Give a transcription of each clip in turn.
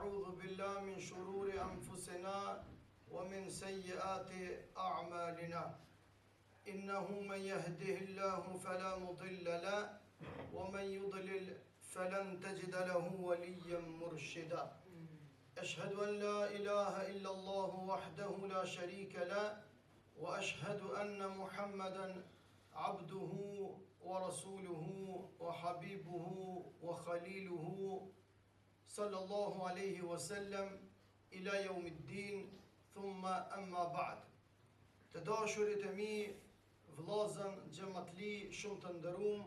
ونعوذ بالله من شرور أنفسنا ومن سيئات أعمالنا إنه من يهده الله فلا مضل له ومن يضلل فلن تجد له وليا مرشدا أشهد أن لا إله إلا الله وحده لا شريك له وأشهد أن محمدا عبده ورسوله وحبيبه وخليله صلى الله عليه وسلم إلى يوم الدين ثم أما بعد. Të dashurit e mi, vllazën xhamatli shumë të nderuam,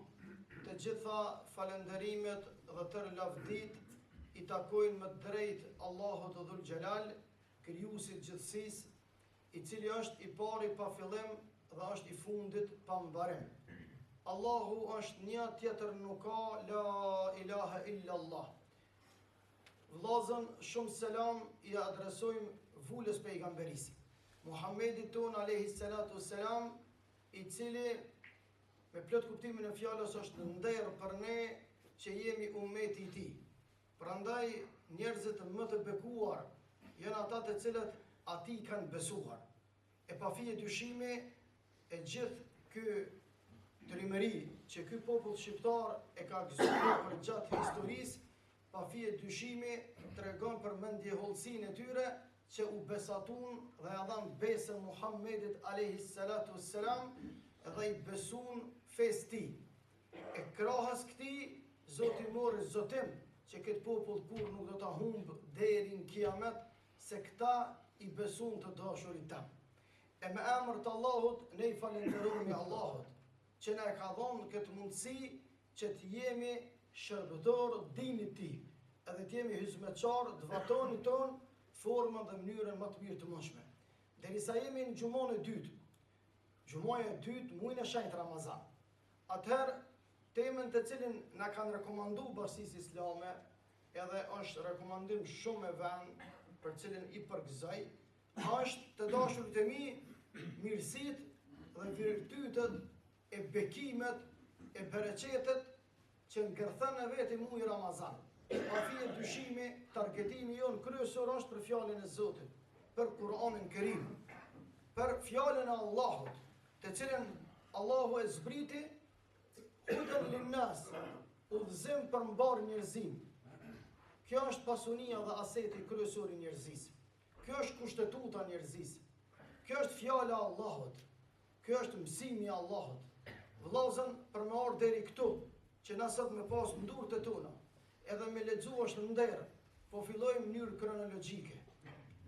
të gjitha falënderimet dhe tërë lavdit i takojnë më drejt Allahut Dhul Xhelal, krijuesit gjithësisë, i cili është i pari pa fillim dhe është i fundit pa mbarim. Allahu është një, tjetër nuk ka, la ilaha illa Allah. Vllazën shumë selam i adresojmë vulës pejgamberisë, Muhammedit ton alayhi salatu wassalam, i cili me plot kuptimin e fjalës është nder për ne që jemi ummeti i tij. Prandaj njerëzit më të bekuar janë ata të cilët atij kanë besuar. E pa fije dyshimi e gjithë ky trimëri që ky popull shqiptar e ka gëzuar për gjatë historisë, pa fije dyshimi tregon për mendjehollësinë e tyre që u besatun dhe ja dhan besën Muhammedit alayhi salatu wassalam dhe i besun fesë tij. E krahas këtij Zoti mori zotim që këtë popull kur nuk do ta humb deri në kiamet, se këta i besun të dashurit tam. E me emër të Allahut ne i falenderojmë Allahut që na ka dhënë këtë mundësi që të jemi shërbëtor dinit tij, edhe të jemi hizmetçar të vatonit ton, formën dhe mënyrën më të mirë të mundshme. Derisa jemi në xhumën e dytë. Xhumaja e dytë, muajin e shenjtë Ramazan. Atëherë temën të cilën na kanë rekomanduar Bashkisë Islame, edhe është rekomandim shumë e vend për cilën i përgëzoj, është të dashurit e mi, mirësitë dhe virtytet e bekimet e bereqetet që ngërthën e vetë i muaj Ramazan. Pa fije dyshimi, targetimi jonë kryesor është për fjalën e Zotit, për Kur'anin Kerim, për fjalën e Allahut, të cilën Allahu e zbriti huden linnas, udhëzim për mbar njerëzim. Kjo është pasunia dhe aseti kryesor i njerëzisë. Kjo është kushtetuta e njerëzisë. Kjo është fjala e Allahut. Kjo është mësimi i Allahut. Vllazën për më ardh deri këtu, që na sot me pas ndurët e tona, edhe me lexu është nder, po fillojmë në mënyrë kronologjike.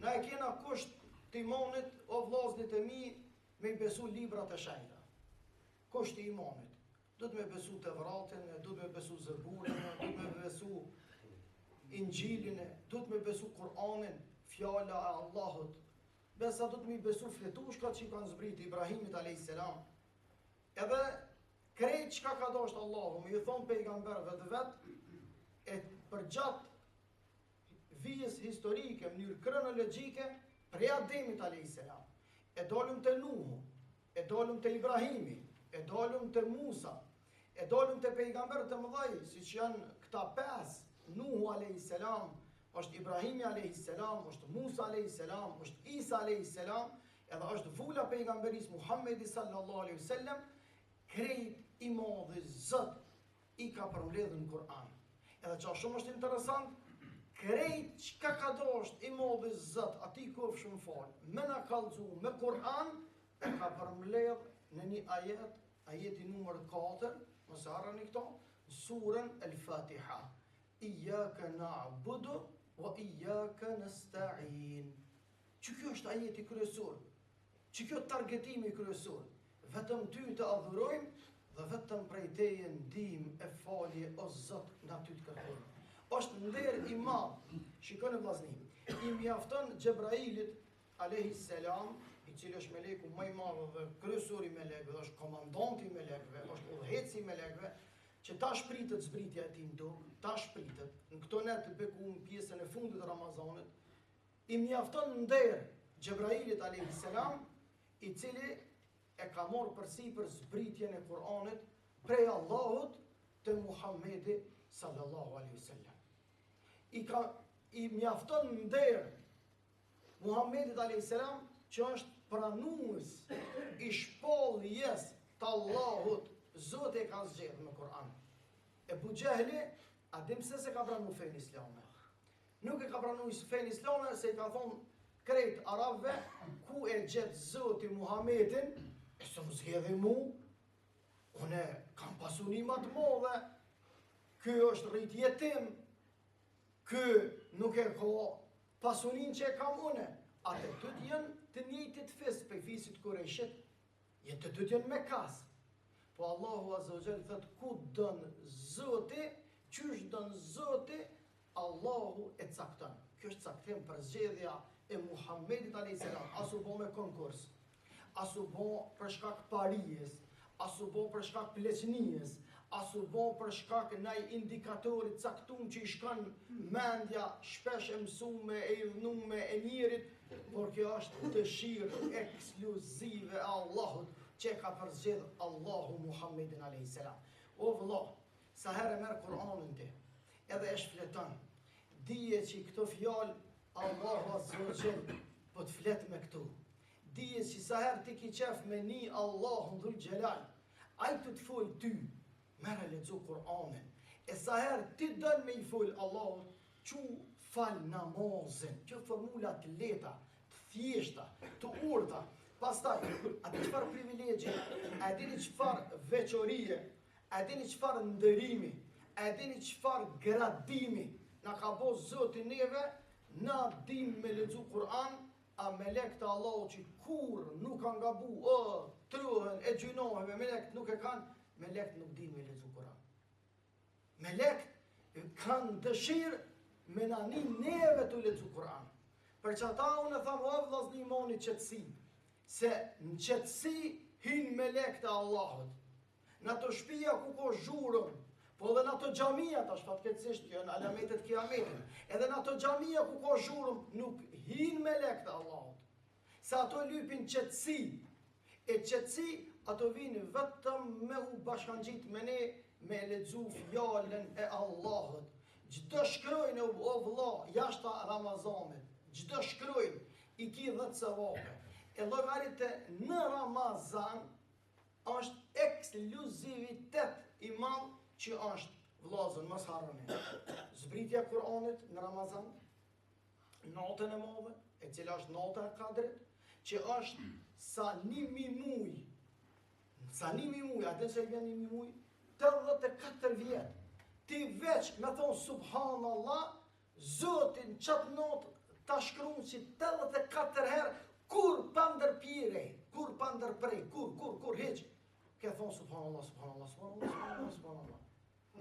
Na e kena kusht të imanit, o vllazërit e mi, me i besu librat e shenjta. Kusht i imanit. Do të me besu Tevratin, do të me besu Zeburin, do të me besu Injilin, do të me besu Kur'anin, fjala e Allahut. Besa do të me besu fletushkat që i kanë zbriti Ibrahimit a.s. Edhe krejt çka ka dashur Allahu, me i thonë pejgamberëve të vetë, e përgjatë vijës historike, mënyrë kronologjike, prej Ademit a.s. E dalëm të Nuhu, e dalëm të Ibrahimi, e dalëm të Musa, e dalëm të pejgamberët të mëdhej, siç janë këta pesë, Nuhu a.s., është Ibrahimi a.s., është Musa a.s., është Isa a.s., edhe është vula pejgamberis Muhammedi sallallahu alaihi wasallam, krejt i madhi Zot i ka përmbledhur në Kur'an. Edhe që shumë është interesant, krejt çka ka dashur i madhi Zot, ati kof shumë fal, me na kallëzu me Kur'an, e ka përmbledh në një ajet, ajeti numër 4, mos harroni këto, surën El-Fatiha. Iyyaka na'budu wa iyyaka nasta'in. Që kjo është ajeti kryesor, që kjo targetimi kryesor, vetëm ty të adhurojmë dhe vetëm prej teje ndihmë e falje o Zot nga ty të kërkojmë. Është nder i madh. Shikoni vllazni, i mjafton Xhebrailit alayhis salam, i cili është meleku më i madh dhe kryesori i melekëve, është komandanti i melekëve, është udhëheci i melekëve, që ta shpritet zbritja e tij në tokë, ta shpritet në këto net të bekuar pjesën e fundit të Ramazanit, i mjafton nder Xhebrailit alayhis salam, i cili e ka marrë përsipër zbritjen e Kur'anit prej Allahut te Muhammedi sallallahu alaihi wasallam. i mjafton nder Muhammedit a.s. që është pranues i shpalljes të Allahut, Zoti e ka zgjedhur në Kur'an. Ebu Gjehli, a dim se ka pranu fenë islame. Nuk e ka pranu fenë islame se i ka thonë krejt arabëve, ku e gjetë Zoti Muhammedin, e së më zgjedhi mu, une kam pasunimat modhe, ky është rrit jetim, ky nuk e ka pasunin që e kam une. Atë të të jenë të njëjtit fis për fisit Kurejshit, jenë të të jenë me kas. Po Allahu Azza wa Jalla thot ku don Zoti, qysh don Zoti, Allahu e cakton. Kjo është caktim për zgjedhja e Muhammedit a.s. Asu bo me konkurs, asu bo për shkak parijes, asu bo për shkak pleqnijes, asu bo për shkak naj indikatorit caktum që i shkon mendja shpesh e mësume, e idhnume e njerit, por kjo është dëshirë ekskluzive e Allahut që ka përzgjedh Allahu Muhammedin a.s. O vëllah, sa herë merë Kur'anin ti, edhe e shfleton, dije që këto fjallë Allahu Azza wa Jalla po të flet me këtu. Dije që sa herë ti ki qef me ni Allahu Dhul Gjelal, ai të të fol ty, merë lexo Kur'anin. E sa herë ti dën me i fol Allahut, që fal namazin, që formulat të leta, të thjeshta, të urta. Pastaj, a di çfarë privilegje, a dini çfarë veçorie, a dini çfarë ndërimi, a dini çfarë gradimi na ka bo Zoti neve, na dim me lexu Kur'an, a melek të Allahut që kur nuk kanë gabu, truhen e gjynohen me melek nuk e kanë, melek nuk din me lexu Kur'an. Melek kanë dëshirë me na ni neve të lexu Kur'an. Për që ata unë e thamë, o vllazni imani qetësi, se në qetësi hin melek të Allahut. Në të shtëpia ku ko zhurëm, po edhe në ato xhamia, tash fatkeqësisht janë alametet kiametit. Edhe në ato xhamia ku ka zhurmë nuk hin melek të Allahut. Se ato lypin qetësi. E qetësi ato vinë vetëm me u bashkangjit me ne, me lexu fjalën e Allahut. Çdo shkrojnë o vëlla jashtë Ramazanit, çdo shkrojnë i ki 10 sevape. E llogaritë në Ramazan është ekskluzivitet i madh që është vllazën mos harroni. Zbritja e Kur'anit në Ramazan, natën e madhe, e cila është nata e Kadrit, që është sa 1000 muj. Sa 1000 muj, atë që vjen 1000 muj, 84 vjet. Ti veç me thon subhanallah, Zotin qatë natë ta shkruan si 84 herë kur pa ndërpjere, kur pa ndërprej, kur hiç. Ke thon subhanallah, subhanallah, subhanallah, subhanallah.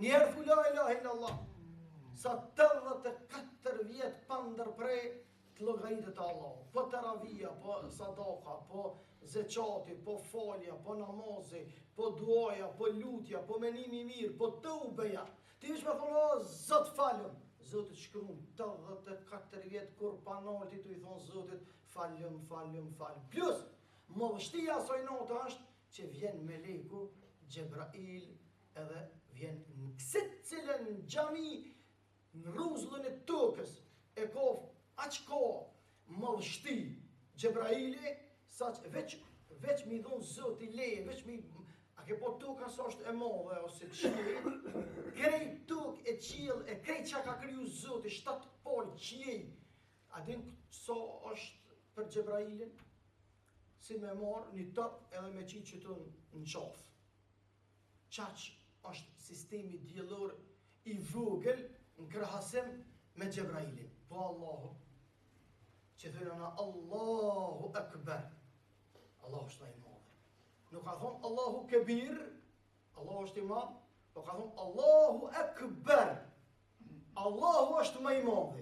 Njerë thu la ilaha illallah. Sa 84 vjet pa ndërprej të llogaritet Allah. Po teravia, po sadaka, po zeqati, po falja, po namazi, po duaja, po lutja, po menimi mirë, po taubeja. Ti veç me thonë, o, Zot falëm. Zotit shkruan 84 vjet kur pa nalti tu i thon Zotit falëm. Plus, më vështia asoj notë është që vjen meleku Gjebrail edhe vjen në secilën xhami në rruzullën e tokës e kof aq kohë më vështi Gjebraili sa që veç mi dhon Zoti leje, veç mi a ke po toka sa është e madhe ose qielli, krejt tokë e qiell e krejt çka ka kriju Zoti 7 pol qiell. A din sa është për Gjebrailin? Si me marë një top edhe me qitë që të në qafë. Qaq është sistemi diellor i vogël në krahasim me Gjebrailin. Po Allahu, që thëjnë na Allahu Akbar. Allahu është i madh. Nuk ka thonë Allahu Kebir, Allahu është i madh, po ka thonë Allahu Akbar. Allahu është më i madh.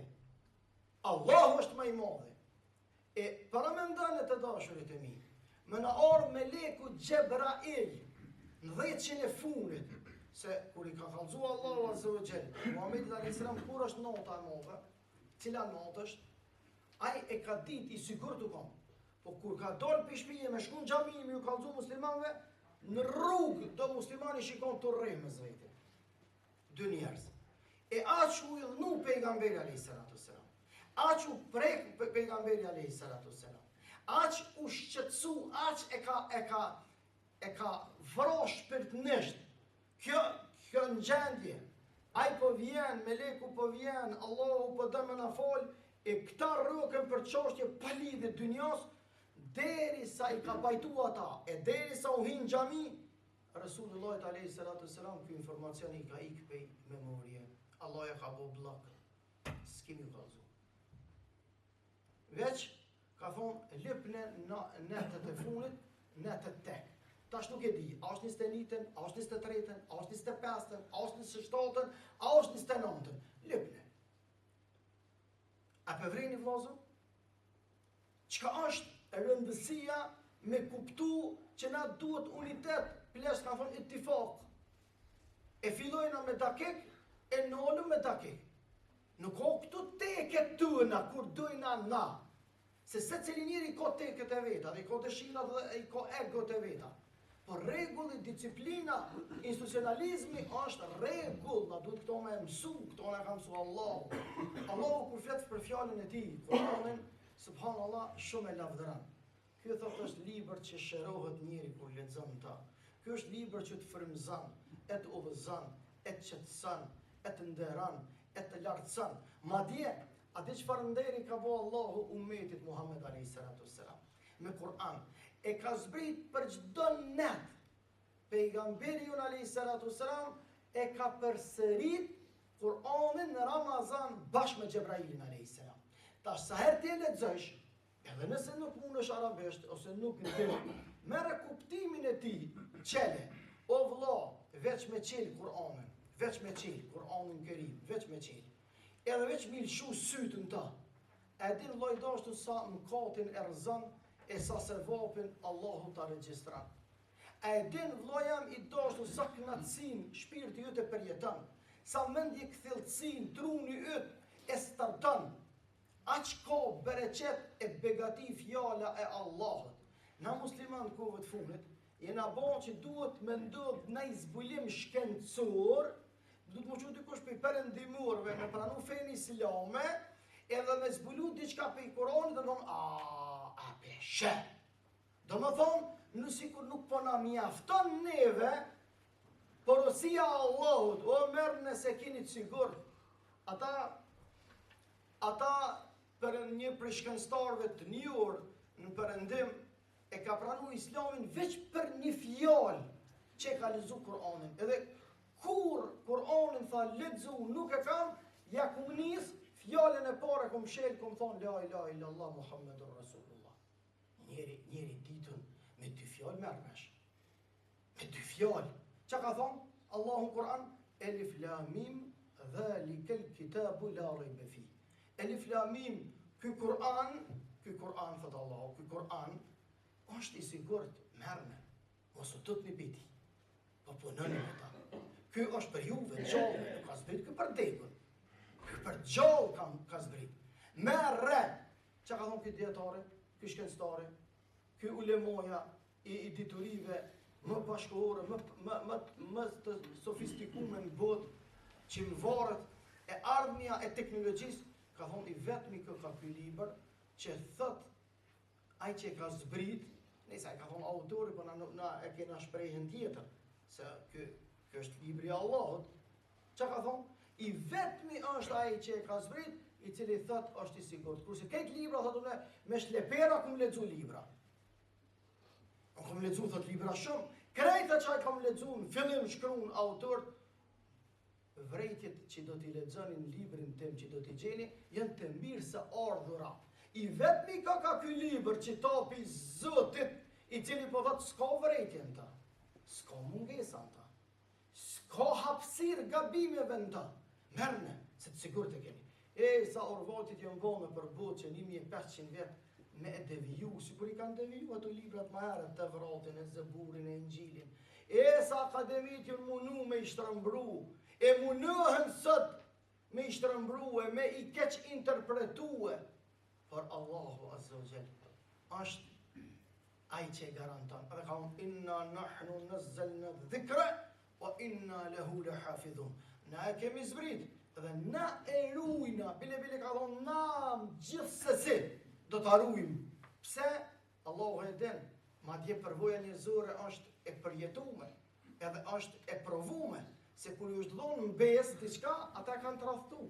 Allahu është më i madh. E para me ndanë të dashurit e mi, me në orë me leku Gjebrail, në 10 e funit, se kur i ka kallëzu Allahu Azza wa Jalla, Muhammedit a.s. kur është nota e madhe, cila natë është, ai e ka dit i sigur të kom, po kur ka dolë për shpije me shkun xhami me ju kallëzu muslimanve, në rrugë do muslimani shikon të rrej me zvejti. 2 njerëz. E aq u idhnu pejgamberi alayhis salatu wassalam. Aq u prek pejgamberi alayhis salatu wassalam. Aq u shqetësu, aq e ka vrosh shpirtnisht. Kjo në gjendje. Ai po vjen, meleku po vjen, Allahu po do më na fol, e këta rrokën për çështje pa lidhje dynjos, derisa i ka pajtu ata, e derisa u hin xhami, Resulullah alayhis salatu wassalam ky informacion i ka ikë pe memorie. Allah ja ka bo blok. S'kemi vallzu. Veç ka thonë lipne netët e funit, netët tek. Tash nuk e di, a është 21-ën, a është 23-ën, a është 25-ën, a është 27-ën, a është 29-ën. Lipne. A përvreni vllazër? Çka është rëndësia me kuptu që na duhet unitet, plesh ka thonë ittifaq. E fillojna me dakik, e nolëm me dakik. Nuk ka këtu teket tëna kur dojna na. Se secili njeri ka teket e veta, dhe i ka dëshirat dhe i ka egot e veta. Por rregulli, disciplina, institucionalizmi është rregull, na duhet këto me mësu, këto na ka mësu Allahu. Allahu kur flet për fjalën e tij, Kur'anin, subhanallah, shumë e lavdëron. Ky thotë është libër që shërohet njeri kur lexon ta. Ky është libër që të frymëzon, e të udhëzon, e të qetëson, e të nderon, e të lartëson. Madje, a di çfarë nderi ka bëu Allahu ummetit Muhammed alayhis salatu wassalam me Kur'an? E ka zbrit për çdo net. Pejgamberi jon alayhis salatu wassalam e ka përsërit Kur'anin në Ramazan bashkë me Xhebrailin alayhis salam. Tash sa herë ti lexosh, edhe nëse nuk mundesh arabisht ose nuk e di, merre kuptimin e tij, çele. O vëlla, veç me çel Kur'anin, veç me çel Kur'anin Kerim, veç me çel. Edhe veç me lshu sytën ta. E din vllai dashur sa mëkatin e rrezon e sa sevapin Allahu ta regjistron. E din vllajam i dashur sa knatësin shpirti yt e përjeton, sa mendje kthellësin truni yt e starton. Aq ka bereqet e begati fjala e Allahut. Na musliman kohët funit, jena bon që duhet me ndodh në zbulim shkencor, duhet më qënë dikush për perëndimorve me pranu fejnë islame, edhe me zbulu diçka për i Koranit, dhe thonë, a peshe. Do më thonë, nësikur nuk po na mjafton neve, porosia Allahut, o mërë nëse kini të sigur, ata për një për shkencëtarëve të njohur në perëndim, e ka pranu islamin veç për një fjallë që ka lexu Kur'anin. Edhe kur Kur'anin tha lexu nuk e kam, ja kum nis fjallën e parë kum shel kum thon la ilaha illallah Muhammedur Rasulullah. Njeri ditën me dy fjalë merresh. Me dy fjalë. Çka ka thon? Allahu Kur'an Elif Lam Mim Zalikal Kitabu la rayba fi. Elif Lam Mim, ky Kur'an thot Allahu, ky Kur'an është i sigurt, merrme, mos u tutni piti, po punoni me ta. Ky është për juve, gjallë, nuk ka zbrit, ky për dekun. Ky për gjallë ka zbrit. Merre! Që ka thonë ky dietare, ky shkencëtare, ky ulemoja i diturive më bashkëore, më të sofistikume në botë, që më varet e ardhmja e teknologjisë, ka thonë i vetmi kë ka ky libër, që thot ai që ka zbrit, nëse ka thonë autori, po na e kena shprehjen tjetër, se ky është libri i Allahut. Çka ka thonë? I vetmi është ai që ka zbrit, i cili thot është i sigurt. Kurse këtë libra thotë unë me shlepera kum lexu libra. Unë kum lexu thot libra shumë. Krejta që kam lexu në fillim shkruan autorët, vrejtjet që do t'i lexonin librin tim që do t'i gjeni, janë të mirë se ardhura. I vetmi ka ky libër që topi Zotit, i cili po thot s'ka vrejtje në ta, s'ka mungesa në ta, s'ka hapësirë gabimeve në ta. Merne, se të sigur të keni. Sa orvatit janë vone për botë që 1500 vjetë me e deviju, si kur i kanë deviju ato librat ma herët, të vratin, e zëburin, e ingjilin. Sa akademit janë munu me i shtrëmbru, e munohen sot me i shtrëmbru, e me i keq interpretue. Por Allahu Azza wa Jall është ai që e garanton. Edhe ka unë, inna nahnu nazzalna dhikra, wa inna lahu lahafidhun. Na e kemi zbrit, Dhe na e rujna, bile ka thonë, na gjithsesi do të arrujmë. Pse? Allahu e den, madje përvoja njerëzore është e përjetume, edhe është e provume, se kur ju është dhonë në besë diçka, ata kanë tradhtu.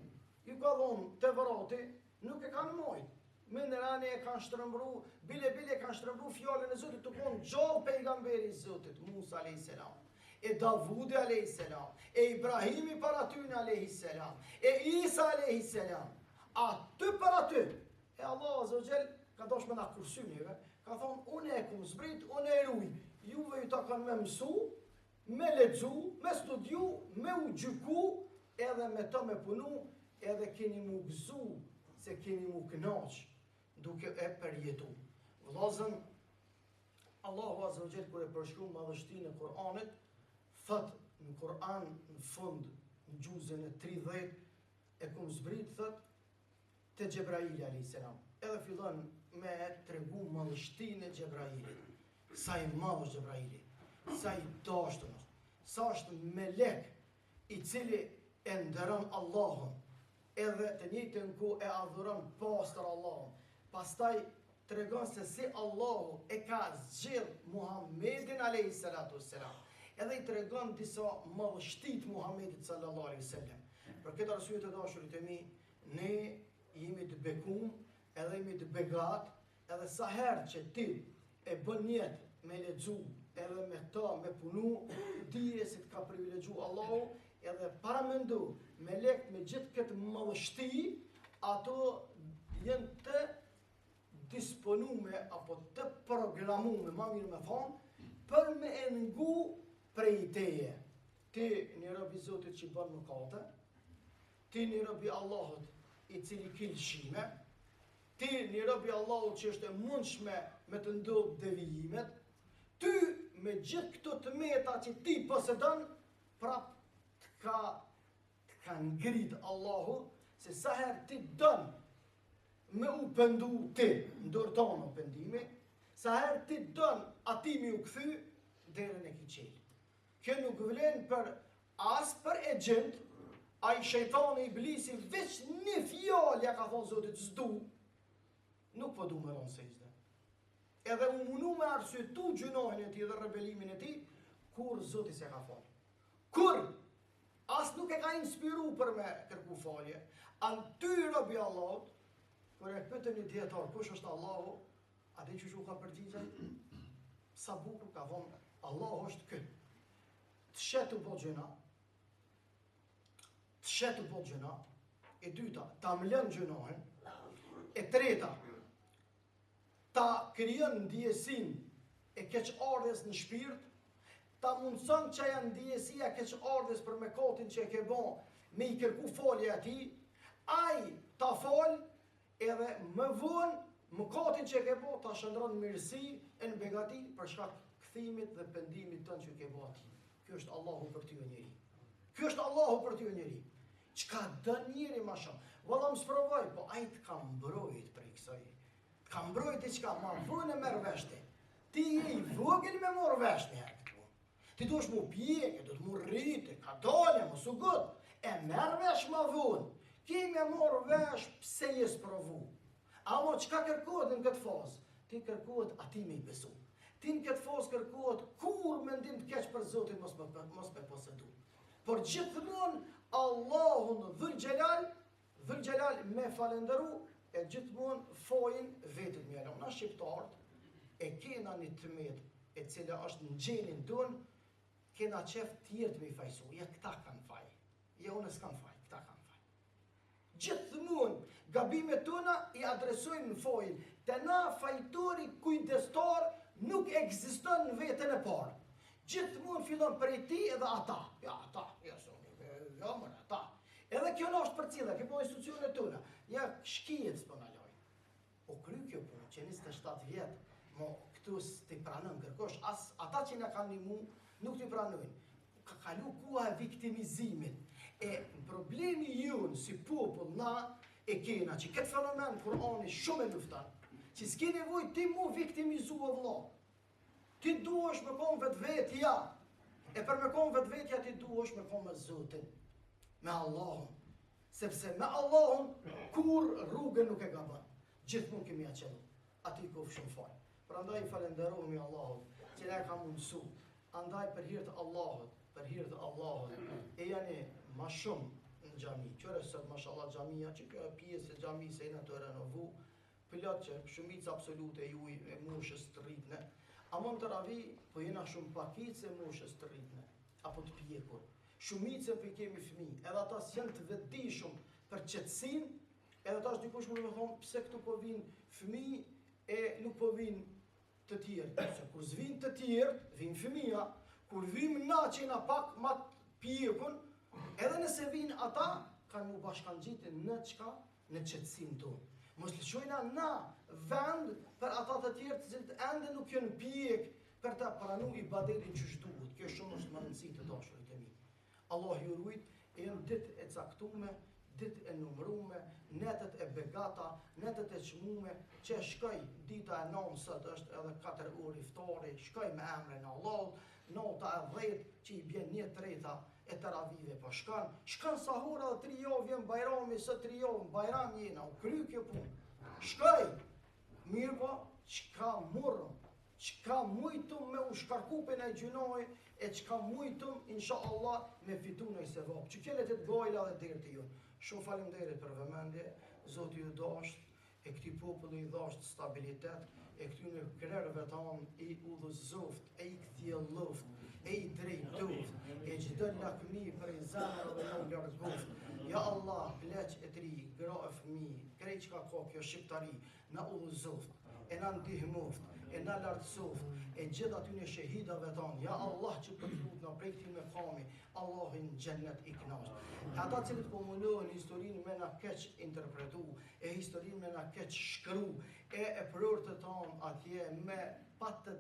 Ju ka thonë të vërati, nuk e kanë mojt. Minerani e kanë shtrëmbru, bile kanë shtrëmbru fjallën e Zotit, të konë gjallë pejgamberi i Zotit, Musa a.s. E Davudi a.s. E Ibrahimi para tyne a.s. E Isa a.s. Aty para ty. E Allah Azogjel ka dosh me na kursynive, ka thonë, unë e kum zbrit, unë e ruj. Juve ju ta kanë me mësu, me ledzu, me studiu, me u gjyku, edhe me të me punu, edhe keni mu gëzu, se keni mu knaq, duke e përjetu. Vllazën, Allahu Azogjel kër e përshkru madhështinë e Kur'anit, thët në Kur'an në fund, në gjuzën e 30, e kum zbrit, thët, të Gjebraili a.s. Edhe fillon me tregu madhështinë e Gjebrailit. Sa i madh është Gjebraili, sa i dashtën është, sa është melek i cili e ndëron Allahun, edhe të njëjtën kohë e adhuron pastër Allahun. Pastaj tregon se si Allahu e ka zgjedh Muhammedin a.s. Edhe i tregon disa madhështit Muhammedit sallallahu alaihi wasallam. Për këtë arsye të dashurit e mi, ne jemi të bekum, edhe jemi të begat, edhe sa herë që ti e bën jetë me lexu, edhe me ta, me punu, dije se të ka privilegju Allahu, edhe paramendu me lekt me gjithë këtë madhështi, ato jenë të disponume, apo të programume, ma mirë me thonë, për me engu prej teje. Ti një robi Zotit që bën mëkate, ti një robi Allahut i cili kilshime, ti një robi Allahut që është e mundshme me të ndodhë devijimet, ty me gjithë këto të meta që ti posedon, prap të ka ngrit Allahu, se sa herë ti dën me u pëndu ti, ndërtonë o pëndimi, sa herë ti dën ati mi u këthy, derën e kiqel. Kjo nuk vlen për as për e gjend, a i shejtani iblisi veç një fjallë ja ka thonë Zotit zdu, nuk po du me ronë sejzde. Edhe u munu me arsyetu gjunohin e ti dhe rebelimin e ti, kur Zotit se ka falë. Kur? As nuk e ka inspiru për me kërku falje. Anë ty robi Allahut, kër e pëtë një djetar, kush është Allahu, a di që shu ka përgjigjen? Sa bukur ka thonë, Allahu është këtë. Të shetu po gjëna, e dyta, ta mlën gjënohen, e treta, ta krijon ndjesin e keqardhjes në shpirt, ta mundson që aja ndjesia keqardhjes për mëkatin që e ke bon, me i kërku falje atij, ai ta fal, edhe më vonë mëkatin që e ke bon, ta shëndron mirësi e në begati për shkak kthimit dhe pendimit tënë që e ke bon atij. Kjo është Allahu për ty o njeri. Kjo është Allahu për ty o njeri. Qka dën njeri ma shumë. Valla më sprovoj, po ai të ka mbrojt për i kësoj. Të ka mbrojt i qka, ma vën e merë veshti. Ti je i vogël me morë vesh një herë këtë punë. Ti duesh mu pjekë, du të mu rritë, ka dole, mu sugut. E merë vesh ma vën. Ki me morë vesh pse je sprovu. Amo qka kërkohet në këtë fazë? Ti kërkohet ati me i besu. Ti në këtë fazë kërkohet kur mendim të keq për Zotin mos me posedu. Por gjithmonë Allahun Dhul Gjelal me falenderu e gjithmonë fojin vetit mjellon. Na shqiptarët e kena një tëmet e cila është në gjenin tonë, kena qef tjertë me i fajsu. Ja këta kanë faj. Ja unë s'kan faj, këta kanë faj. Gjithmonë gabimet tona i adresojnë në fojin. Te na fajtori kujdestar nuk ekziston në vetën e parë. Gjithmonë fillon për e ti edhe ata. Ja, ata, ja mërë, ata. Edhe kjo në është për cila, kjo po institucionet tona. Ja, shkijet s'po në lojnë. O kry kjo punë, që 27 vjetë, mo këtu t'i pranën kërkosh, as ata që nga kanë një mu, nuk t'i pranojnë. Ka kalu kua e viktimizimit. E problemi junë si popull na e kena, që këtë fenomen Kur'ani shumë e luftan, që s'ke nevoj ti mu viktimizu o vlo. Ti duhesh me konë vetvetja, e për me konë vetvetja ti duhesh me konë me Zotin, me Allahun. Sepse me Allahun kur rrugën nuk e gabon. Gjithmonë kemi aqellu. Ati kof shumë fal. Prandaj falenderojmë Allahut, që na ka mundsu. Andaj për hir të Allahut, për hir të Allahut, e janë më shumë në xhami. Qëre sot mashallah xhamia, që kjo pjesë e xhamisë e të renovu, plot që shumica absolute juj e moshës të rritne. Amon të ravi, po jena shumë pakicë e moshës të rritne, apo të pjekur. Shumicën për kemi fëmijë, edhe ata janë të vetëdijshëm për qetësinë, edhe ata dikush mund të thonë pse këtu po vinë fëmijë e nuk po vinë të tjerë. Se kur zvin të tjerë, vinë fëmija, kur vim na që na pak ma pjekun, edhe nëse vinë ata, kanë mu bashkangjitë në çka? Në qetësinë tonë. Mos lëshojna na vend për ata të tjerë të cilët ende nuk janë pjek për ta pranuar ibadetin që duhet. Kjo shumë është më rëndësi të dashurit e mi. Allah ju rujt, e janë ditë e caktume, ditë e numrume, netët e begata, netët e çmume, që shkoj dita e 9 sot është edhe 4 orë iftari, shkoj me emrin e Allahut, nota e 10 që i bjen 1/3 e teravive po shkan sahura dhe 3 javë vjen bajrami, së 3 javë bajram jena, u kry kjo punë. Shkoj, mirë po, çka murëm, çka mujtum me u shkarkupe në gjunoj, e çka mujtum, insha Allah, me fitu në i sevap. Që kjellet e të gojla dhe dirë të ju. Shumë faleminderit për vëmendje, Zoti ju dasht, e këtij populli i dasht stabilitet, e këtyre krerëve tanë i udhëzoft, e i kthjelloft, e i drejtoft, e çdo lakmi për i zemrave në largoft. Ja Allah, pleq e tri, gra e fëmijë, krejt çka ka kjo shqiptari, na udhëzoft, e na ndihmoft, e na lartësoft, e gjithë aty në shahidave tanë, ja Allah që përflut na prej këtij mekami, Allahin xhennet i kënaqë. Ata cilët po mundohen historinë me na keq interpretu, e historinë me na keq shkru, e prurtë tonë atje me pa të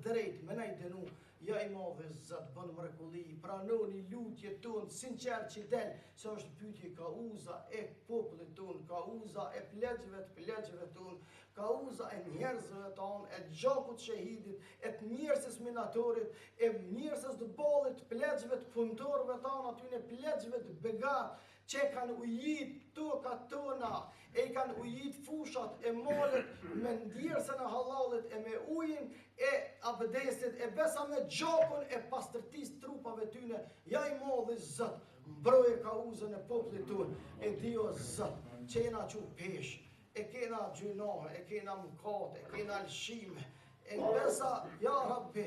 drejt me na i dënu, ja i madhe Zot bën mrekulli, pranoni lutjet tonë sinqert që del, se është pyetje kauza e popullit tonë, kauza e plegjëve tonë, kauza e njerëzve tonë, e gjakut shahidit, e të njerëzës minatorit, e njerëzës të bollit, plegjëve të punëtorëve tonë, aty në plegjëve të begat, që kanë ujit tokat tona, e i kanë ujit fushat e malet me ndjersën e halalit e me ujin e abdesit e besa me gjakun e pastërtis trupave tyne, ja i modhi Zot, mbroje kauzën e popullit tonë, e dio Zot, që jena që pesh, e kena gjunohe, e kena mkate, e kena lshime, e besa, ja Rabbi,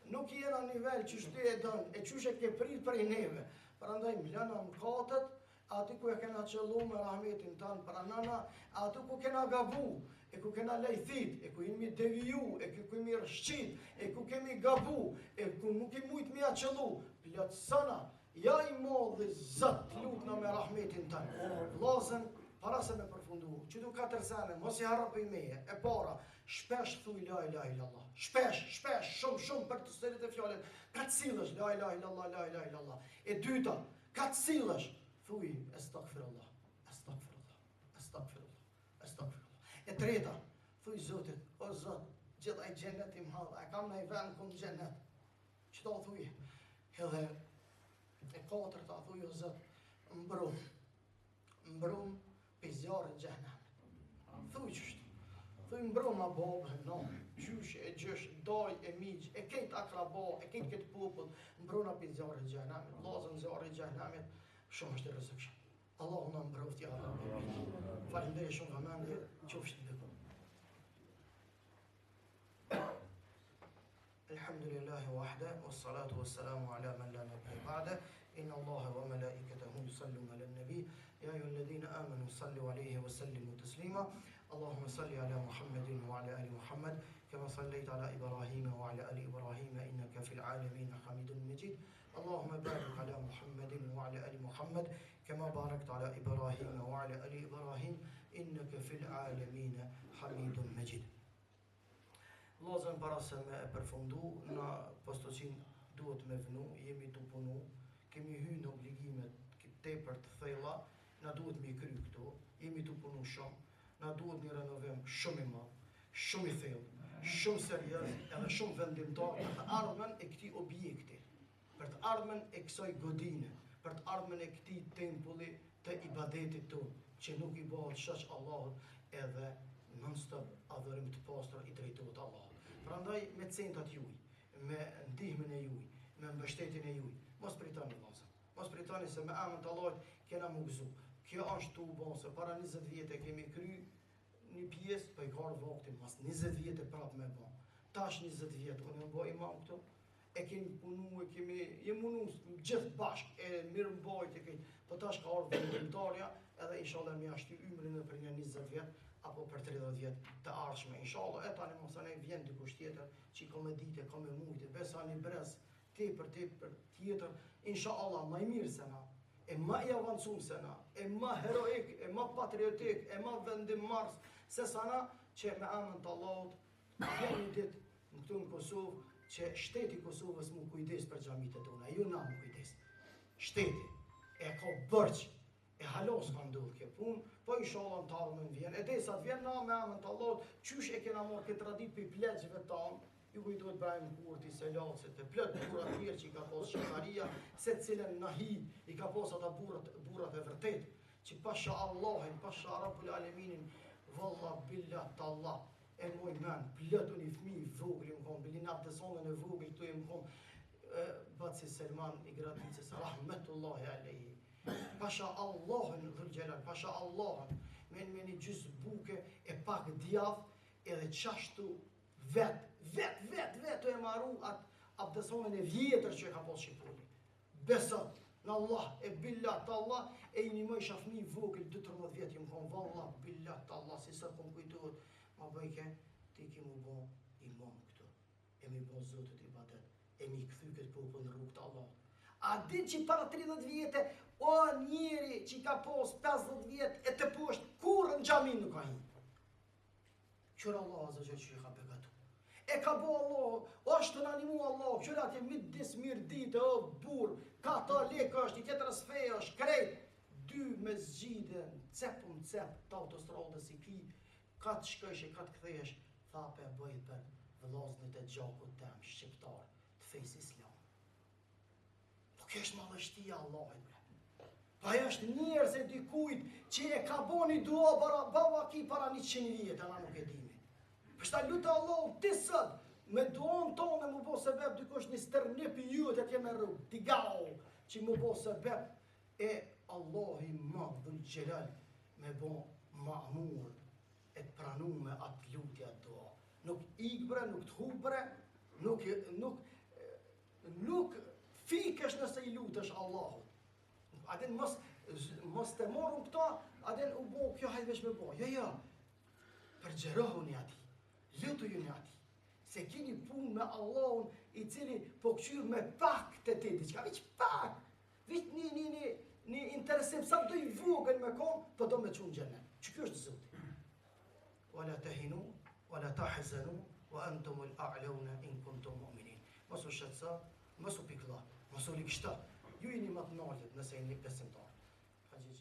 nuk jena nivel që shtu e dënë, e qyshe ke prit prej neve, prandaj mlana mkatet, aty ku e kena qëllu me rahmetin tanë pra nana, aty ku kena gabu, e ku kena lejthit, e ku jemi deviju, e ku kemi rëshqit, e ku kemi gabu, e ku nuk i mujt me a qëllu, plotësana, ja i modhi Zot, lutna me rahmetin tanë. Vllazën, para se me përfundu, që du 4 sene, mos i harro për meje, e para, shpesh thuj la ilaha illallah, shpesh, shumë për të sërit e fjallin, ka të cilësh, la ilaha illallah, e dyta, ka të cilësh, thuj, astaghfirullah. E treta, thuj Zotit, o Zot, gjithaj xhennet i madh, e kam në i vend ku në xhennet. Qëta thuj, edhe e katërta, thuj o Zot, mbrum pizjarën xhennet. Thuj qështu, thuj mbrum a babë, no, qysh e gjësh, daj e miq, e kejt akraba, e kejt këtë popull, mbruna pizjarën xhennet, lazën zjarën xhennet. Shumë është e rëzëkshëm. Allahu na mbroftë ja Rabbi. Faleminderit shumë vëmendje, qofshin beku. Alhamdulillahi wahda, wassalatu wassalamu ala man la nabiyya ba'da. Inna Allaha wa malaikatahu yusalluna 'alan nabi. Ya ayyuhalladhina amanu sallu 'alayhi wa sallimu taslima. Allahumma salli ala Muhammadin wa ala ali Muhammad kama sallaita ala Ibrahim wa ala ali Ibrahim innaka fil 'alamin Hamidun Majid. اللهم بارك على محمد وعلى آل محمد كما باركت على إبراهيم وعلى آل إبراهيم إنك في العالمين حميد مجيد. Vllazën para se me e përfundu, na postocin duhet me vënu, jemi të punu, kemi hyrë në obligimet tepër të thella, na duhet me i kry këto, jemi të punu shumë, na duhet një renovim shumë i madh, shumë i thellë, shumë serioz, edhe shumë vendimtar për të ardhmen e këtij objekti, për të ardhmen e kësaj godine, për për të ardhmen e këtij tempulli të ibadetit tonë, që nuk i bëhet shoq Allahut edhe non-stop adhurim të pastër i drejtohet Allahut. Prandaj me centat juaj, me ndihmën e juaj, me mbështetjen e juaj, mos pritoni vëllezër. Mos pritoni se me emrin të Allahut kena më gëzu. Kjo është tu bon se para 20 vjetë kemi kry një pjesë, po i ka vakti mas 20 vjetë prapë me bë. Tash 20 vjetë unë më bëj imam këtu. E kemi punu, jemi munu gjithë bashkë, e mirë mbajt e këtë, po tash ka ardhur vendimtarja, edhe inshallah më ashtu ymrin në për një 20 vjet apo për 30 vjet të ardhshme. Inshallah e tani mos ne vjen dikush tjetër, që komedite, me mujtë, besani brez, tepër tjetër, inshallah më i mirë se na, e më i avancuar se na, e më heroik, e më patriotik, e më vendimmarrës se sa na, që me emrin të Allahut vjen një ditë këtu në Kosovë që shteti i Kosovës më kujdes për xhamitë tona, ju na më kujdes. Shteti e ka bërç, e halos ka ndodhur kjo punë, po inshallah të ardhmen vjen. E desa të vjen na me emrin të Allahut, çysh e kena marrë këtë traditë për pleqjve tanë, ju kujtohet Ibrahim Kurti, Selacet, e plot burra të tjerë që i ka pas shqiptaria, se cilën nahi i ka pas ata burrat e vërtet, që pasha Allahin, pasha Rabbul Aleminin, valla billah tallah, e moj men, plot unë i fëmijë vogël më kom, bilin abdesonën e vogël këtu më kom, Batsi Selman i Gradicës, rahmetullahi alejhi. Pasha Allahin dhul gjelal, pasha Allahin, me një gjys buke e pak djath, edhe qashtu vet e maru atë abdesonën e vjetër që e ka pas Shqipëri. Besot në Allah, e billah të Allah, e i një mëj shafni vogël 12 vjetë jë më konë, vallah, billah të Allah, si sot kom kujtohet, ma bëjke, ti ki mu bo imam këtu, e mi bo Zotit i badet, e mi këthy këtë popull në rrugë të Allah. A din që para 30 vjetë, o njeri që ka pos 50 vjetë e të poshtë, kur në gjamin nuk ka hinë. Qërë Allah azë që i ka begatu. E ka bo Allah, është të nanimu Allah, qërë atje midis mirë ditë, o burë, ka ta lekë është, i tjetër sfeja është, krejt. 2 me zgjiden, cepëm cep, të autostradës i ki, ka të shkësh e ka të kthesh, thape e bëjt për vëllaznit e gjakut tem, shqiptar, të fejs islam. Po kjo është madhështia Allahit, bre. Po ajo është njerëz e dikujt që e ka boni dua baba ki para 100 vjetë, ana nuk e dimi. Përshta lutë Allah, ti sot, me duon tonë mu bo se beb, dikush një stërnip i jutë e tje me rrugë, tigau, që mu bo se beb, e Allahi ma dhul gjelal, me bo ma'mur, e të pranu me atë lutja dua. Nuk ikbre, nuk të hubre, nuk fikesh nëse i lutësh Allahut. Adin mos të morën këta, adin u bo, kjo hajtë veç me bo. Jo, përgjerohu një ati, lutu ju një ati. Se kini punë me Allahun i cili po këqyrë me pak të ti, diqka veç pak, veç një interesim, sa do i vogën me kom, po do me qunë gjenet. Që kjo është Zotit? Wala tahinu, wala tahzanu, wa antumul a'launa in kuntum mu'minin. Mos u shqetësa, mos u pikëlla, mos u likështa. Ju i një matë nalët nëse i një besimtar. Haqi